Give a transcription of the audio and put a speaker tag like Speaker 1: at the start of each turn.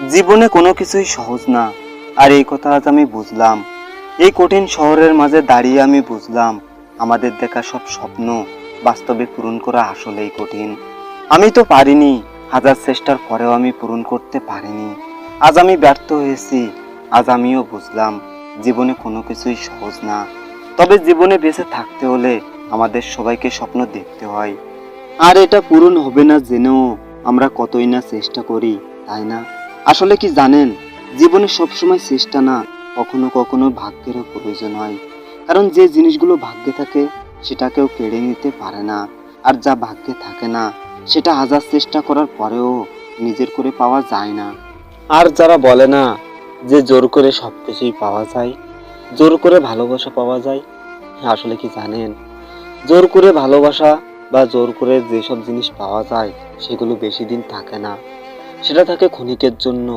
Speaker 1: জীবনে কোনো কিছুই সহজ না, আর এই কথা আজ আমি বুঝলাম। এই কঠিন শহরের মাঝে দাঁড়িয়ে আমি বুঝলাম আমাদের দেখা সব স্বপ্ন বাস্তবে পূরণ করা আসলেই কঠিন। আমি তো পারিনি, হাজার চেষ্টার পরেও আমি পূরণ করতে পারিনি। আজ আমি ব্যর্থ হয়েছি। আজ আমিও বুঝলাম জীবনে কোনো কিছুই সহজ না। তবে জীবনে বেঁচে থাকতে হলে আমাদের সবাইকে স্বপ্ন দেখতে হয়, আর এটা পূরণ হবে না জেনেও আমরা কতই না চেষ্টা করি, তাই না? আসলে কি জানেন, জীবনে সবসময় চেষ্টা না, কখনো কখনো ভাগ্যেরও প্রয়োজন হয়। কারণ যে জিনিসগুলো ভাগ্যে থাকে সেটা কেউ কেড়ে নিতে পারে না, আর যা ভাগ্যে থাকে না সেটা হাজার চেষ্টা করার পরেও নিজের করে পাওয়া যায় না। আর যারা বলে না যে জোর করে সব কিছুই পাওয়া যায়, জোর করে ভালোবাসা পাওয়া যায়, আসলে কি জানেন, জোর করে ভালোবাসা বা জোর করে যেসব জিনিস পাওয়া যায় সেগুলো বেশি দিন থাকে না, সেটা থাকে ক্ষণিকের জন্য।